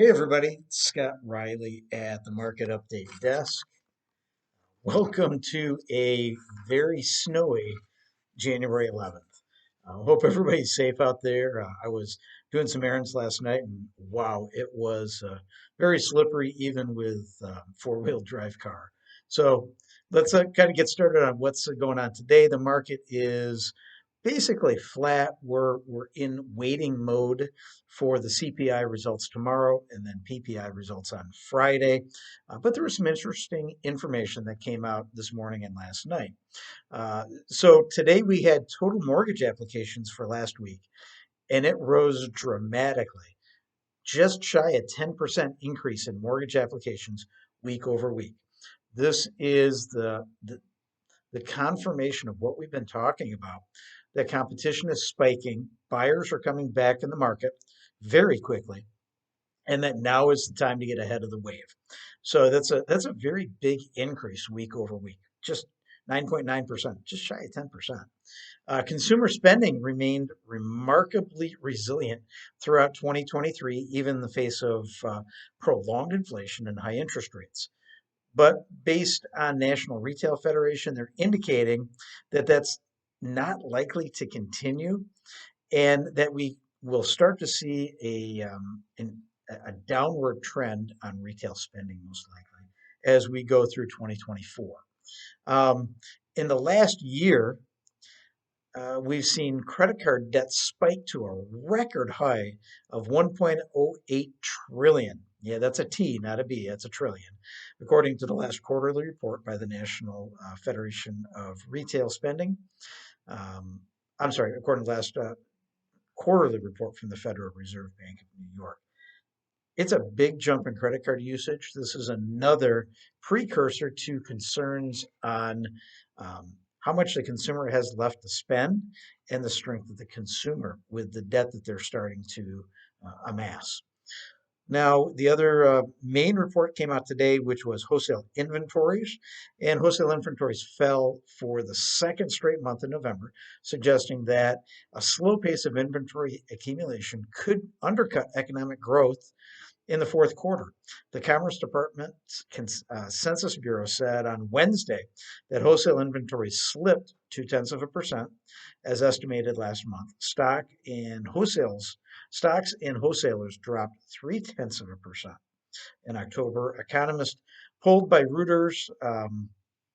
Hey everybody, it's Scott Riley at the Market Update Desk. Welcome to a very snowy January 11th. I hope everybody's safe out there. I was doing some errands last night and wow, it was very slippery even with four-wheel drive car. So let's kind of get started on what's going on today. The market is basically flat. We're in waiting mode for the CPI results tomorrow and then PPI results on Friday. But there was some interesting information that came out this morning and last night. So today we had total mortgage applications for last week, and it rose dramatically, just shy of 10% increase in mortgage applications week over week. This is the confirmation of what we've been talking about. That competition is spiking, buyers are coming back in the market very quickly, and that now is the time to get ahead of the wave. So that's a very big increase week over week, just 9.9%, just shy of 10%. Consumer spending remained remarkably resilient throughout 2023, even in the face of prolonged inflation and high interest rates. But based on National Retail Federation, they're indicating that that's not likely to continue and that we will start to see a downward trend on retail spending, most likely, as we go through 2024. In the last year, we've seen credit card debt spike to a record high of 1.08 trillion. Yeah, that's a T, not a B. That's a trillion, according to the last quarterly report by the National Federation of Retail Spending. I'm sorry, according to the last quarterly report from the Federal Reserve Bank of New York. It's a big jump in credit card usage. This is another precursor to concerns on how much the consumer has left to spend and the strength of the consumer with the debt that they're starting to amass. Now, the other main report came out today, which was wholesale inventories, and wholesale inventories fell for the second straight month in November, suggesting that a slow pace of inventory accumulation could undercut economic growth in the fourth quarter. The Commerce Department's Census Bureau said on Wednesday that wholesale inventories slipped 0.2% as estimated last month. Stocks in wholesalers dropped 0.3% in October. Economists polled by Reuters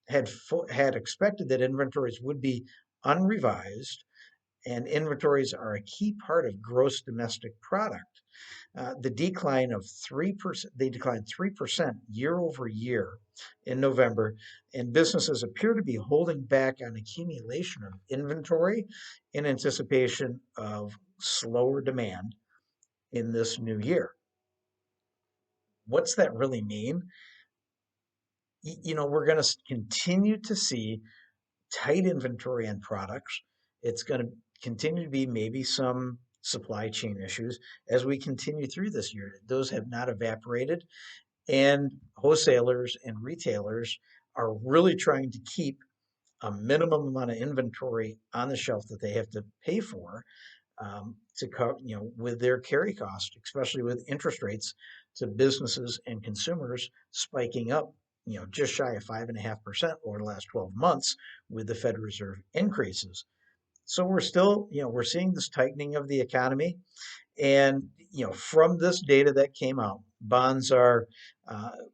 had expected that inventories would be unrevised, and inventories are a key part of gross domestic product. The decline of 3%, they declined 3% year over year in November, and businesses appear to be holding back on accumulation of inventory in anticipation of slower demand in this new year. What's that really mean? We're going to continue to see tight inventory on products. It's going to continue to be maybe some supply chain issues as we continue through this year. Those have not evaporated, and wholesalers and retailers are really trying to keep a minimum amount of inventory on the shelf that they have to pay for to cover, with their carry cost, especially with interest rates to businesses and consumers spiking up, just shy of 5.5% over the last 12 months with the Fed Reserve increases. So we're still, we're seeing this tightening of the economy. And, from this data that came out, bonds are,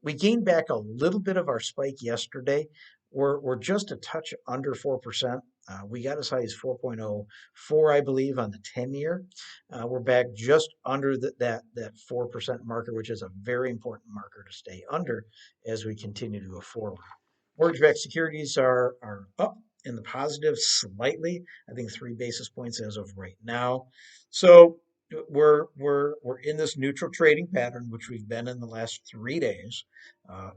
we gained back a little bit of our spike yesterday. We're just a touch under 4%. We got as high as 4.04, I believe, on the 10-year. We're back just under that 4% marker, which is a very important marker to stay under as we continue to go forward. Mortgage-backed securities are up in the positive slightly. I think 3 basis points as of right now. So we're in this neutral trading pattern, which we've been in the last 3 days,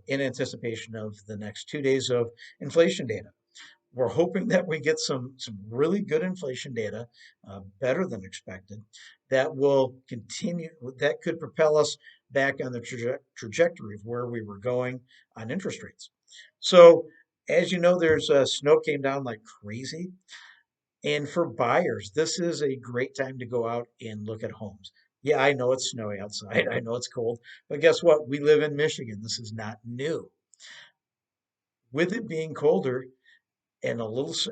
in anticipation of the next 2 days of inflation data. We're hoping that we get some really good inflation data, better than expected, that will continue, that could propel us back on the trajectory of where we were going on interest rates. So, as you know, there's snow came down like crazy. And for buyers, this is a great time to go out and look at homes. Yeah, I know it's snowy outside. I know it's cold, but guess what? We live in Michigan. This is not new. With it being colder and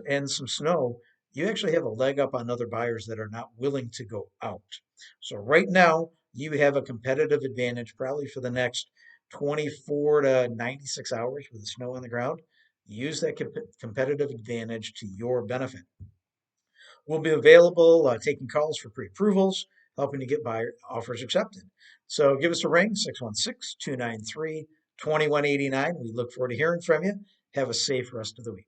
and some snow, you actually have a leg up on other buyers that are not willing to go out. So right now, you have a competitive advantage probably for the next 24 to 96 hours with the snow on the ground. Use that competitive advantage to your benefit. We'll be available taking calls for pre-approvals, helping to get buyer offers accepted. So give us a ring, 616 293 2189. We look forward to hearing from you. Have a safe rest of the week.